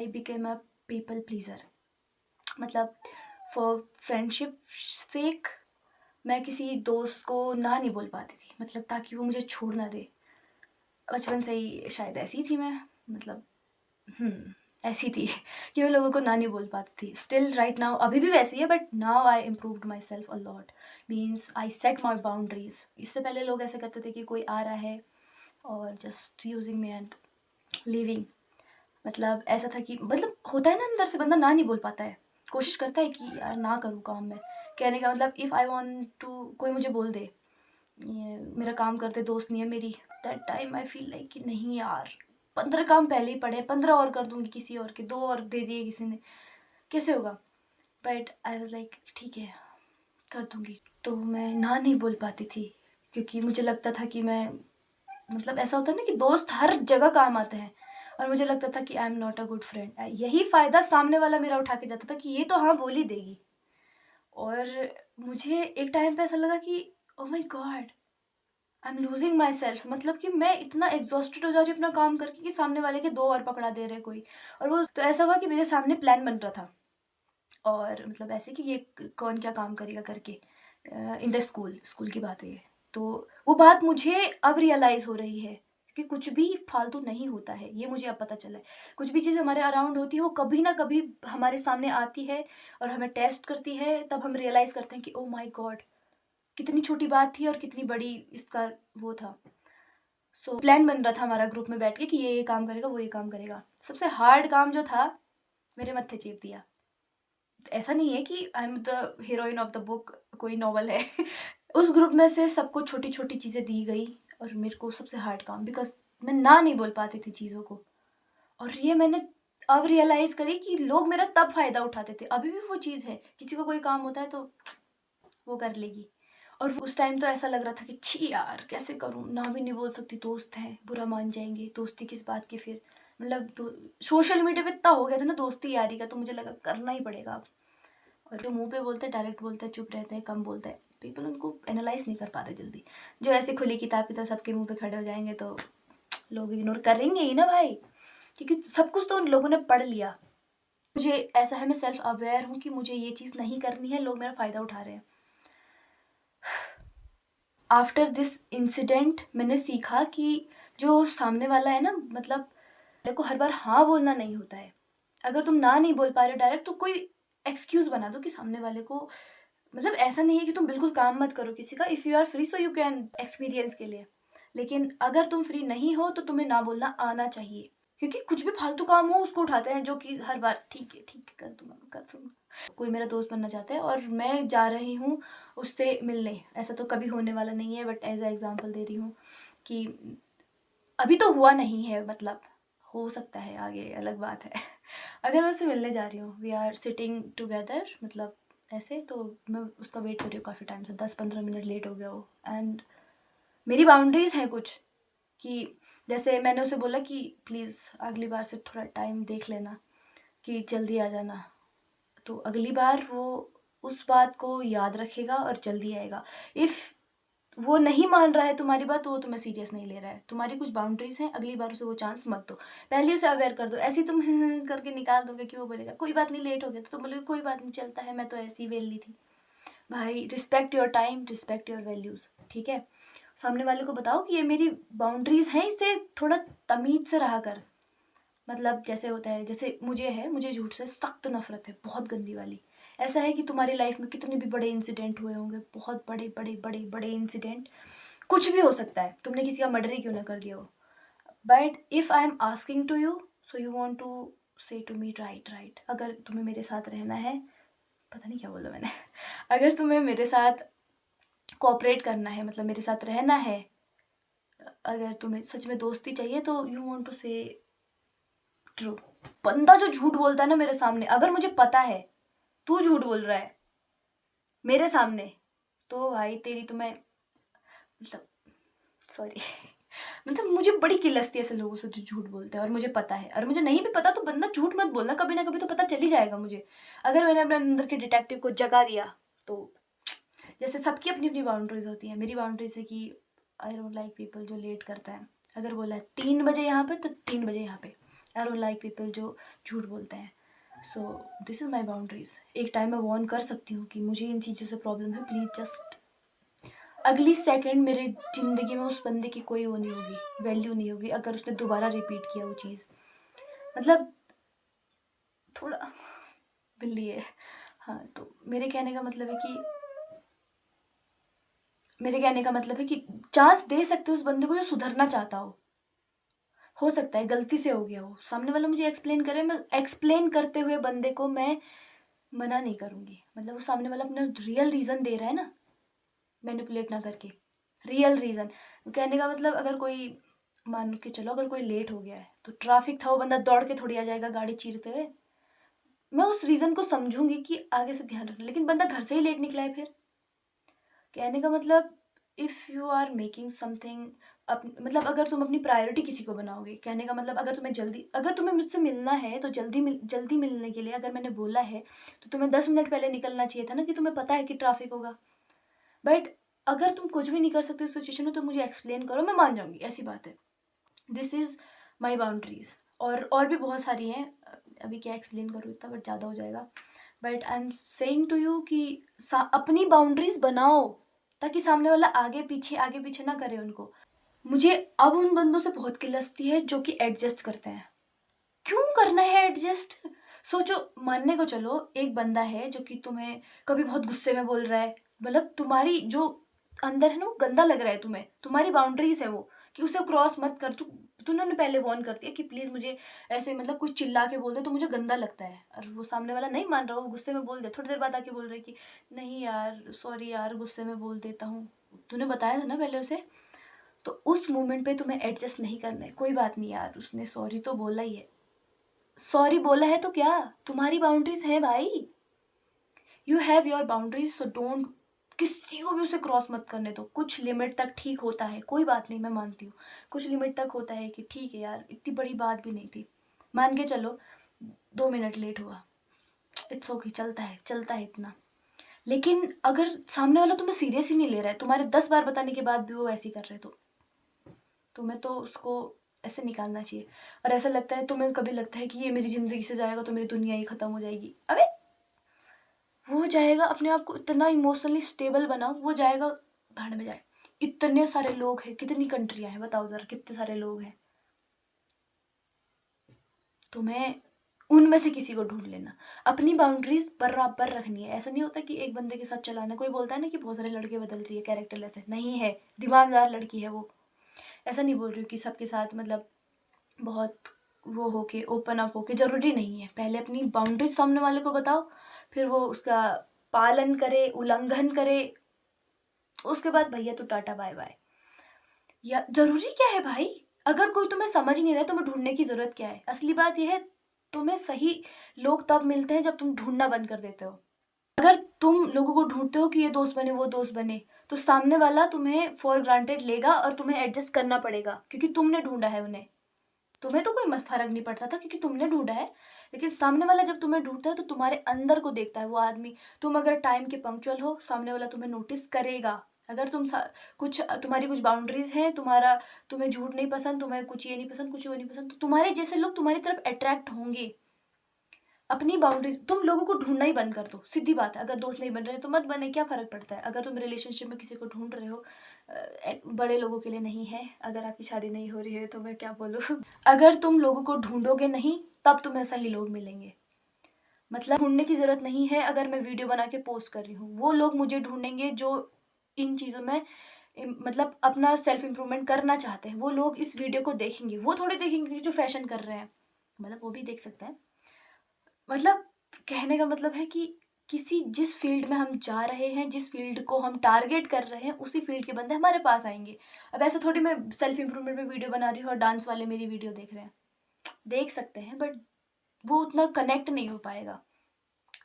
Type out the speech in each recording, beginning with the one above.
I became a people pleaser. मतलब for friendship सेक मैं किसी दोस्त को ना नहीं बोल पाती थी, मतलब ताकि वो मुझे छोड़ ना दे। बचपन से ही शायद ऐसी थी मैं, मतलब ऐसी थी कि मैं लोगों को ना नहीं बोल पाती थी। स्टिल राइट नाउ अभी भी वैसी है, but now I improved my self a lot. Means I set my boundaries. इससे पहले लोग ऐसे करते थे कि कोई आ रहा है और just using me and living. मतलब ऐसा था कि मतलब होता है ना, अंदर से बंदा ना नहीं बोल पाता है, कोशिश करता है कि यार ना करूँ काम में। कहने का मतलब इफ़ आई वॉन्ट टू, कोई मुझे बोल दे ये मेरा काम करते दोस्त नहीं है मेरी, that time I feel like कि नहीं यार, 15 काम पहले ही पड़े, 15 और कर दूंगी किसी और के, 2 और दे दिए किसी ने, कैसे होगा। बट आई वॉज लाइक ठीक है कर दूंगी। तो मैं ना नहीं बोल पाती थी क्योंकि मुझे लगता था कि मैं, मतलब ऐसा होता है ना कि दोस्त हर जगह काम आते हैं, और मुझे लगता था कि I am not a good friend. यही फ़ायदा सामने वाला मेरा उठा के जाता था कि ये तो हाँ बोल ही देगी। और मुझे एक टाइम पे ऐसा लगा कि oh my God I am losing myself. मतलब कि मैं इतना एग्जॉस्टेड हो जा रही हूँ अपना काम करके कि सामने वाले के 2 और पकड़ा दे रहे कोई। और वो तो ऐसा हुआ कि मेरे सामने प्लान बन रहा था, और मतलब ऐसे कि ये कौन क्या काम करेगा करके, इन द स्कूल की बात है ये। तो वो बात मुझे अब रियलाइज़ हो रही है कि कुछ भी फालतू नहीं होता है, ये मुझे अब पता चला है। कुछ भी चीज़ हमारे अराउंड होती है वो कभी ना कभी हमारे सामने आती है और हमें टेस्ट करती है, तब हम रियलाइज़ करते हैं कि ओ माई गॉड कितनी छोटी बात थी और कितनी बड़ी इसका वो था। सो प्लान बन रहा था हमारा ग्रुप में बैठ के कि ये काम करेगा, वो ये काम करेगा। सबसे हार्ड काम जो था मेरे मत्थे चेप दिया। ऐसा नहीं है कि I am the heroine of the book, कोई नॉवल है उस ग्रुप में से सबको छोटी छोटी चीज़ें दी गई और मेरे को सबसे हार्ड काम, बिकॉज मैं ना नहीं बोल पाती थी चीज़ों को। और ये मैंने अब रियलाइज़ करी कि लोग मेरा तब फ़ायदा उठाते थे। अभी भी वो चीज़ है, किसी को कोई काम होता है तो वो कर लेगी। और उस टाइम तो ऐसा लग रहा था कि छी यार कैसे करूँ, ना भी नहीं बोल सकती, दोस्त हैं बुरा मान जाएंगे, दोस्ती किस बात की फिर। मतलब तो सोशल मीडिया पे इतना हो गया था ना दोस्ती यारी का, तो मुझे लगा करना ही पड़ेगा अब। और जो मुंह पे बोलते हैं डायरेक्ट बोलते हैं, चुप रहते हैं, कम बोलते हैं, पीपल उनको एनालाइज नहीं कर पाते जल्दी। जो ऐसे खुली किताब की तरह सबके मुंह पे खड़े हो जाएंगे तो लोग इग्नोर करेंगे ही ना भाई, क्योंकि सब कुछ तो उन लोगों ने पढ़ लिया। मुझे ऐसा है, मैं सेल्फ अवेयर हूँ कि मुझे ये चीज़ नहीं करनी है, लोग मेरा फ़ायदा उठा रहे हैं। आफ्टर दिस इंसिडेंट मैंने सीखा कि जो सामने वाला है ना, मतलब देखो हर बार हाँ बोलना नहीं होता है। अगर तुम ना नहीं बोल पा रहे हो डायरेक्ट, तो कोई एक्सक्यूज़ बना दो कि सामने वाले को, मतलब ऐसा नहीं है कि तुम बिल्कुल काम मत करो किसी का। If you are free so you can experience के लिए, लेकिन अगर तुम फ्री नहीं हो तो तुम्हें ना बोलना आना चाहिए। क्योंकि कुछ भी फालतू काम हो उसको उठाते हैं, जो कि हर बार ठीक है कर दूंगा कर दूंगा। कोई मेरा दोस्त बनना चाहता है और मैं जा रही हूँ उससे मिलने, ऐसा तो कभी होने वाला नहीं है, बट एज अ एग्जाम्पल दे रही हूँ कि अभी तो हुआ नहीं है, मतलब हो सकता है आगे, अलग बात है अगर मैं उससे मिलने जा रही हूँ, वी आर सिटिंग टुगेदर, मतलब ऐसे, तो मैं उसका वेट कर रही हूँ काफ़ी टाइम से, 10-15 मिनट लेट हो गया वो। एंड मेरी बाउंड्रीज़ हैं कुछ, कि जैसे मैंने उसे बोला कि प्लीज़ अगली बार से थोड़ा टाइम देख लेना कि जल्दी आ जाना। तो अगली बार वो उस बात को याद रखेगा और जल्दी आएगा। इफ़ वो नहीं मान रहा है तुम्हारी बात, तो वो तुम्हें सीरियस नहीं ले रहा है। तुम्हारी कुछ बाउंड्रीज़ हैं, अगली बार उसे वो चांस मत दो, पहले उसे अवेयर कर दो। ऐसे ही तुम करके निकाल दोगे कि वो बोलेगा कोई बात नहीं लेट हो गया, तो तुम बोलोगे कोई बात नहीं चलता है, मैं तो ऐसी वेली थी। भाई respect your time, respect your values, ठीक है। सामने वाले को बताओ कि ये मेरी बाउंड्रीज़ हैं, इससे थोड़ा तमीज़ से रहा कर। मतलब जैसे होता है, जैसे मुझे झूठ से सख्त नफरत है, बहुत गंदी वाली। ऐसा है कि तुम्हारी लाइफ में कितने भी बड़े इंसिडेंट हुए होंगे, बहुत बड़े बड़े बड़े बड़े इंसिडेंट, कुछ भी हो सकता है, तुमने किसी का मर्डर ही क्यों ना कर दिया हो, but if I am asking to you so you want to say to me right right. अगर तुम्हें मेरे साथ रहना है, पता नहीं क्या बोला मैंने अगर तुम्हें मेरे साथ कोऑपरेट करना है, मतलब मेरे साथ रहना है, अगर तुम्हें सच में दोस्ती चाहिए, तो यू वॉन्ट टू से ट्रू। बंदा जो झूठ बोलता है ना मेरे सामने, अगर मुझे पता है तू झूठ बोल रहा है मेरे सामने, तो भाई तेरी तो मैं, मतलब सॉरी मतलब मुझे बड़ी किलसती है ऐसे लोगों से जो झूठ बोलते हैं, और मुझे पता है। और मुझे नहीं भी पता तो बंदा झूठ मत बोलना, कभी ना कभी तो पता चल ही जाएगा मुझे। अगर मैंने अपने अंदर के डिटेक्टिव को जगा दिया तो, जैसे सबकी अपनी अपनी बाउंड्रीज होती हैं, मेरी बाउंड्रीज है कि आई डोंट लाइक पीपल जो लेट करता है। अगर बोला है 3 बजे यहाँ पे, तो 3 बजे यहाँ पे। आई डोंट लाइक पीपल जो झूठ बोलते हैं। So this is my boundaries. एक टाइम मैं वॉर्न कर सकती हूँ कि मुझे इन चीज़ों से प्रॉब्लम है, प्लीज़ जस्ट अगली सेकंड मेरे ज़िंदगी में उस बंदे की कोई वो नहीं होगी, वैल्यू नहीं होगी अगर उसने दोबारा रिपीट किया वो चीज़। मतलब थोड़ा बिल्ली है। हाँ, तो मेरे कहने का मतलब है कि चांस दे सकते हो उस बंदे को जो सुधरना चाहता हो सकता है गलती से हो गया हो, सामने वाला मुझे एक्सप्लेन करे, मैं एक्सप्लेन करते हुए बंदे को मैं मना नहीं करूँगी। मतलब वो सामने वाला अपना रियल रीज़न दे रहा है ना, मैनिपुलेट ना करके, रियल रीज़न। कहने का मतलब अगर कोई मान के चलो अगर कोई लेट हो गया है तो ट्रैफिक था, वो बंदा दौड़ के थोड़ी आ जाएगा गाड़ी चीरते हुए। मैं उस रीज़न को समझूंगी कि आगे से ध्यान रखना, लेकिन बंदा घर से ही लेट निकला है फिर। कहने का मतलब if you are making something मतलब अगर तुम अपनी प्रायोरिटी किसी को बनाओगे, कहने का मतलब अगर तुम्हें मुझसे मिलना है तो जल्दी मिलने के लिए अगर मैंने बोला है तो तुम्हें 10 मिनट पहले निकलना चाहिए था ना, कि तुम्हें पता है कि ट्रैफिक होगा। बट अगर तुम कुछ भी नहीं कर सकते उस सिचुएशन में तो मुझे एक्सप्लेन करो, मैं मान जाऊँगी, ऐसी बात है। This is my boundaries. और भी बहुत सारी हैं, अभी क्या एक्सप्लेन करूँ इतना, बट ज़्यादा हो जाएगा। But I am saying to you कि अपनी बाउंड्रीज़ बनाओ ताकि सामने वाला आगे पीछे ना करे उनको। मुझे अब उन बंदों से बहुत किलसती है जो कि एडजस्ट करते हैं। क्यों करना है एडजस्ट? सोचो, मानने को चलो एक बंदा है जो कि तुम्हें कभी बहुत गुस्से में बोल रहा है, मतलब तुम्हारी जो अंदर है ना वो गंदा लग रहा है तुम्हें, तुम्हारी बाउंड्रीज है वो कि उसे क्रॉस मत कर। तूने पहले वॉर्न कर दिया कि प्लीज़ मुझे ऐसे मतलब कुछ चिल्ला के बोल दे तो मुझे गंदा लगता है, और वो सामने वाला नहीं मान रहा, वो गुस्से में बोल दे, थोड़ी देर बाद आके बोल रहा है कि नहीं यार सॉरी यार गुस्से में बोल देता हूँ। तूने बताया था ना पहले उसे। तो उस मोमेंट पे तुम्हें एडजस्ट नहीं करना है। कोई बात नहीं यार, उसने सॉरी तो बोला ही है, सॉरी बोला है तो क्या, तुम्हारी बाउंड्रीज है भाई। You have your boundaries, so don't किसी को भी उसे क्रॉस मत करने दो। कुछ लिमिट तक ठीक होता है, कोई बात नहीं, मैं मानती हूँ कुछ लिमिट तक होता है कि ठीक है यार इतनी बड़ी बात भी नहीं थी, मान के चलो 2 मिनट लेट हुआ, इट्स ओके, चलता है इतना। लेकिन अगर सामने वाला तुम्हें सीरियस ही नहीं ले रहा है, तुम्हारे 10 बार बताने के बाद भी वो ऐसे ही कर रहे हैं, तो तुम्हें तो उसको ऐसे निकालना चाहिए। और ऐसा लगता है तुम्हें, कभी लगता है कि ये मेरी ज़िंदगी से जाएगा तो मेरी दुनिया ही ख़त्म हो जाएगी, अबे वो जाएगा। अपने आप को इतना इमोशनली स्टेबल बनाओ, वो जाएगा भाड़ में जाए। इतने सारे लोग हैं, कितनी कंट्रियां हैं बताओ ज़रा, कितने सारे लोग हैं। तुम्हें उनमें से किसी को ढूंढ लेना, अपनी बाउंड्रीज बराबर रखनी है। ऐसा नहीं होता कि एक बंदे के साथ चलाना। कोई बोलता है ना कि बहुत सारे लड़के बदल रही है, कैरेक्टर ऐसे नहीं है, दिमागदार लड़की है वो। ऐसा नहीं बोल रही हूँ कि सबके साथ मतलब बहुत वो होके ओपन अप होके, ज़रूरी नहीं है। पहले अपनी बाउंड्रीज सामने वाले को बताओ, फिर वो उसका पालन करे, उल्लंघन करे, उसके बाद भैया तो टाटा बाय बाय। या ज़रूरी क्या है भाई, अगर कोई तुम्हें समझ ही नहीं रहा है तुम्हें ढूंढने की ज़रूरत क्या है। असली बात यह है, तुम्हें सही लोग तब मिलते हैं जब तुम ढूंढना बंद कर देते हो। अगर तुम लोगों को ढूंढते हो कि ये दोस्त बने वो दोस्त बने, तो सामने वाला तुम्हें फॉर ग्रांटेड लेगा और तुम्हें एडजस्ट करना पड़ेगा, क्योंकि तुमने ढूंढा है उन्हें। तुम्हें तो कोई फर्क नहीं पड़ता था क्योंकि तुमने ढूंढा है, लेकिन सामने वाला जब तुम्हें ढूंढता है तो तुम्हारे अंदर को देखता है वो आदमी। तुम अगर टाइम के पंक्चुअल हो, सामने वाला तुम्हें नोटिस करेगा। अगर तुम्हारी कुछ बाउंड्रीज हैं, तुम्हें झूठ नहीं पसंद, तुम्हें कुछ ये नहीं पसंद, कुछ वो नहीं पसंद, तो तुम्हारे जैसे लोग तुम्हारी तरफ अट्रैक्ट होंगे। अपनी बाउंड्रीज, तुम लोगों को ढूंढना ही बंद कर दो, सीधी बात है। अगर दोस्त नहीं बन रहे तो मत बने, क्या फ़र्क पड़ता है। अगर तुम रिलेशनशिप में किसी को ढूंढ रहे हो, बड़े लोगों के लिए नहीं है, अगर आपकी शादी नहीं हो रही है तो मैं क्या बोलूँ अगर तुम लोगों को ढूंढोगे नहीं तब तुम्हें सही लोग मिलेंगे। मतलब ढूंढने की ज़रूरत नहीं है। अगर मैं वीडियो बना के पोस्ट कर रही हूँ, वो लोग मुझे ढूंढेंगे जो इन चीज़ों में मतलब अपना सेल्फ इम्प्रूवमेंट करना चाहते हैं। वो लोग इस वीडियो को देखेंगे, वो थोड़े देखेंगे कि जो फैशन कर रहे हैं, मतलब वो भी देख सकते हैं। मतलब कहने का मतलब है कि जिस फील्ड में हम जा रहे हैं, जिस फील्ड को हम टारगेट कर रहे हैं, उसी फील्ड के बंदे हमारे पास आएंगे। अब ऐसा थोड़ी मैं सेल्फ इम्प्रूवमेंट में वीडियो बना रही हूँ और डांस वाले मेरी वीडियो देख रहे हैं, देख सकते हैं बट वो उतना कनेक्ट नहीं हो पाएगा।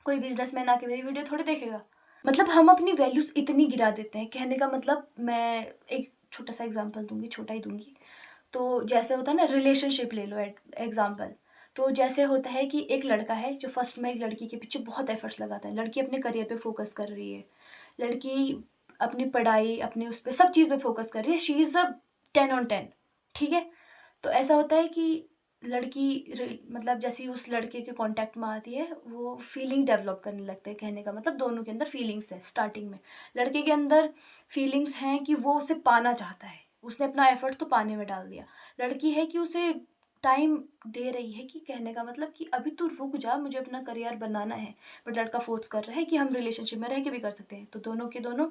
कोई बिजनेसमैन आके मेरी वीडियो थोड़ी देखेगा। मतलब हम अपनी वैल्यूज़ इतनी गिरा देते हैं। कहने का मतलब, मैं एक छोटा सा एग्जांपल दूंगी, छोटा ही दूंगी। तो जैसे होता है ना, रिलेशनशिप ले लो एग्जांपल। तो जैसे होता है कि एक लड़का है जो फर्स्ट में एक लड़की के पीछे बहुत एफर्ट्स लगाता है। लड़की अपने करियर पे फोकस कर रही है, लड़की अपनी पढ़ाई, अपने उस पर सब चीज़ पे फोकस कर रही है, शी इज़ अ 10 on 10, ठीक है। तो ऐसा होता है कि मतलब जैसे ही उस लड़के के कांटेक्ट में आती है वो फीलिंग डेवलप करने लगते हैं। कहने का मतलब दोनों के अंदर फीलिंग्स है। स्टार्टिंग में लड़के के अंदर फीलिंग्स हैं कि वो उसे पाना चाहता है, उसने अपना एफर्ट्स तो पाने में डाल दिया। लड़की है कि उसे टाइम दे रही है कि कहने का मतलब कि अभी तो रुक जा, मुझे अपना करियर बनाना है। बट लड़का फोर्स कर रहा है कि हम रिलेशनशिप में रह के भी कर सकते हैं। तो दोनों के दोनों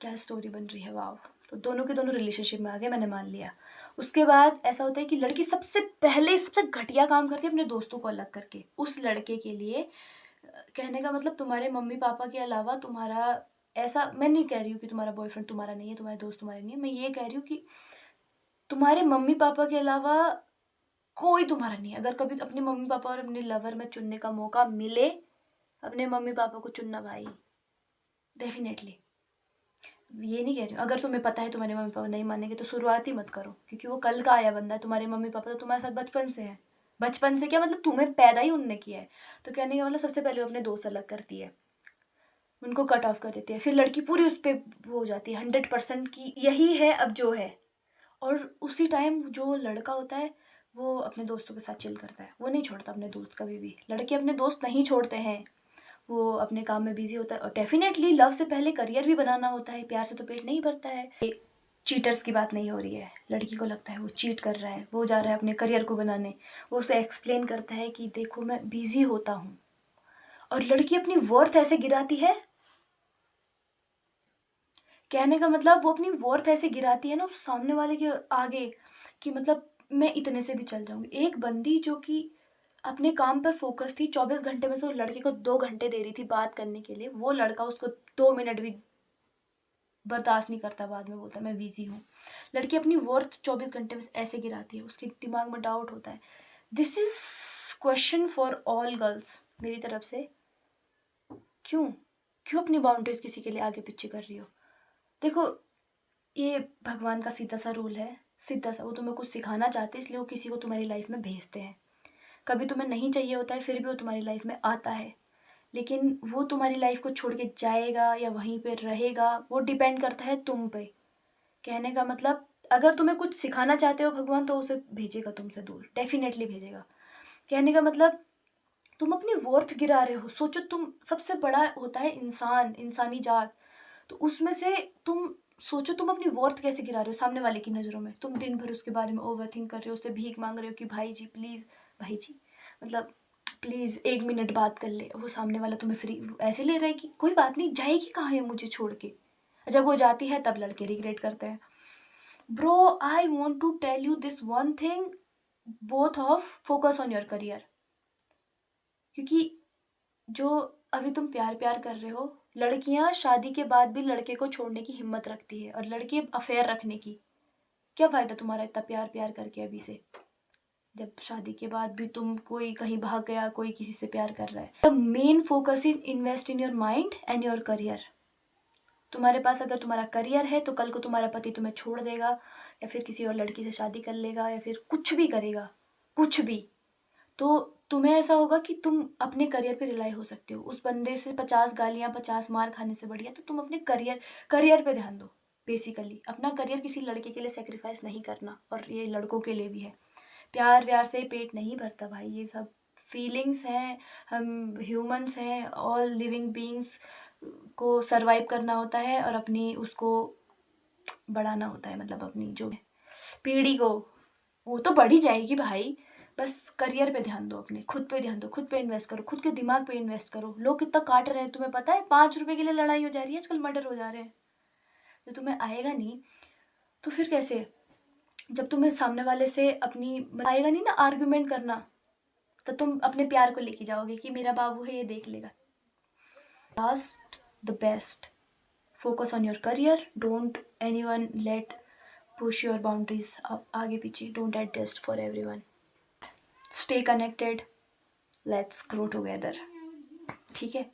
क्या स्टोरी बन रही है, वाव। तो दोनों के दोनों रिलेशनशिप में आ गए, मैंने मान लिया। उसके बाद ऐसा होता है कि लड़की सबसे पहले सबसे घटिया काम करती है अपने दोस्तों को अलग करके उस लड़के के लिए। कहने का मतलब तुम्हारे मम्मी पापा के अलावा तुम्हारा, ऐसा मैं नहीं कह रही हूँ कि तुम्हारा बॉयफ्रेंड तुम्हारा नहीं है, तुम्हारे दोस्त तुम्हारे नहीं है, मैं ये कह रही हूँ कि तुम्हारे मम्मी पापा के अलावा कोई तुम्हारा नहीं है। अगर कभी अपने मम्मी पापा और अपने लवर में चुनने का मौका मिले, अपने मम्मी पापा को चुनना भाई, डेफिनेटली। ये नहीं कह रही हूँ, अगर तुम्हें पता है तुम्हारे मम्मी पापा नहीं मानेंगे तो शुरुआत ही मत करो, क्योंकि वो कल का आया बंदा है। तुम्हारे मम्मी पापा तो तुम्हारे साथ बचपन से है। बचपन से क्या मतलब, तुम्हें पैदा ही उनने किया है। तो कहने का मतलब सबसे पहले वो अपने दोस्त अलग करती है, उनको कट ऑफ कर देती है। फिर लड़की पूरी उस पर हो जाती है 100% की यही है अब जो है। और उसी टाइम जो लड़का होता है वो अपने दोस्तों के साथ चिल करता है, वो नहीं छोड़ता अपने दोस्त कभी भी। लड़के अपने दोस्त नहीं छोड़ते हैं, वो अपने काम में बिजी होता है। और डेफिनेटली लव से पहले करियर भी बनाना होता है, प्यार से तो पेट नहीं भरता है। चीटर्स की बात नहीं हो रही है। लड़की को लगता है वो चीट कर रहा है, वो जा रहा है अपने करियर को बनाने, वो उसे एक्सप्लेन करता है कि देखो मैं बिजी होता हूँ। और लड़की अपनी वर्थ ऐसे गिराती है, कहने का मतलब वो अपनी वर्थ ऐसे गिराती है ना उस सामने वाले के आगे कि मतलब मैं इतने से भी चल जाऊंगी। एक बंदी जो कि अपने काम पर फोकस थी, 24 घंटे में से वो लड़के को 2 घंटे दे रही थी बात करने के लिए, वो लड़का उसको 2 मिनट भी बर्दाश्त नहीं करता, बाद में बोलता मैं बिजी हूँ। लड़की अपनी वर्थ 24 घंटे में ऐसे गिराती है, उसके दिमाग में डाउट होता है। This is question for all girls मेरी तरफ से। क्यों क्यों अपनी बाउंड्रीज किसी के लिए आगे पीछे कर रही हो? देखो, ये भगवान का सीधा सा रूल है, सीधा सा। वो तुम्हें कुछ सिखाना चाहते हैं, इसलिए वो किसी को तुम्हारी लाइफ में भेजते हैं। कभी तुम्हें नहीं चाहिए होता है, फिर भी वो तुम्हारी लाइफ में आता है। लेकिन वो तुम्हारी लाइफ को छोड़ के जाएगा या वहीं पे रहेगा, वो डिपेंड करता है तुम पे। कहने का मतलब अगर तुम्हें कुछ सिखाना चाहते हो भगवान, तो उसे भेजेगा तुमसे दूर, डेफिनेटली भेजेगा। कहने का मतलब तुम अपनी वर्थ गिरा रहे हो। सोचो, तुम सबसे बड़ा होता है इंसान, इंसानी जात, तो उसमें से तुम सोचो तुम अपनी वर्थ कैसे गिरा रहे हो सामने वाले की नज़रों में। तुम दिन भर उसके बारे में ओवर थिंक कर रहे हो, उससे भीख मांग रहे हो कि भाई जी प्लीज़, भाई जी मतलब प्लीज़ 1 मिनट बात कर ले। वो सामने वाला तुम्हें फ्री ऐसे ले रहा है कि कोई बात नहीं, जाएगी कहाँ है मुझे छोड़ के। जब वो जाती है तब लड़के रिग्रेट करते हैं। Bro, I want to tell you this one thing, both of focus on your career. क्योंकि जो अभी तुम प्यार प्यार कर रहे हो, लड़कियां शादी के बाद भी लड़के को छोड़ने की हिम्मत रखती है, और लड़के अफेयर रखने की। क्या फ़ायदा तुम्हारा इतना प्यार प्यार करके अभी से, जब शादी के बाद भी तुम, कोई कहीं भाग गया, कोई किसी से प्यार कर रहा है। The main focus in invest in your mind and your career. तुम्हारे पास अगर तुम्हारा करियर है तो कल को तुम्हारा पति तुम्हें छोड़ देगा, या फिर किसी और लड़की से शादी कर लेगा, या फिर कुछ भी करेगा, कुछ भी, तो तुम्हें ऐसा होगा कि तुम अपने करियर पे रिलाई हो सकते हो। उस बंदे से 50 गालियाँ 50 मार खाने से बढ़िया तो तुम अपने करियर पे ध्यान दो। बेसिकली अपना करियर किसी लड़के के लिए सेक्रीफाइस नहीं करना, और ये लड़कों के लिए भी है। प्यार व्यार से पेट नहीं भरता भाई, ये सब फीलिंग्स हैं। हम ह्यूमंस हैं, ऑल लिविंग बीइंग्स को सरवाइव करना होता है और अपनी उसको बढ़ाना होता है, मतलब अपनी जो पीढ़ी को, वो तो बढ़ ही जाएगी भाई। बस करियर पे ध्यान दो, अपने खुद पे ध्यान दो, खुद पे इन्वेस्ट करो, खुद के दिमाग पे इन्वेस्ट करो। लोग कितना काट रहे हैं तुम्हें पता है? 5 रुपए के लिए लड़ाई हो जा रही है आजकल, मर्डर हो जा रहे हैं। तो तुम्हें आएगा नहीं तो फिर कैसे? जब तुम्हें सामने वाले से अपनी आएगा नहीं ना आर्ग्यूमेंट करना, तो तुम अपने प्यार को लेके जाओगे कि मेरा बाबू है, ये देख लेगा। Last the best, focus on your career, don't anyone let push your boundaries अब आगे पीछे, don't adjust for everyone. Stay connected, let's grow together, ठीक है?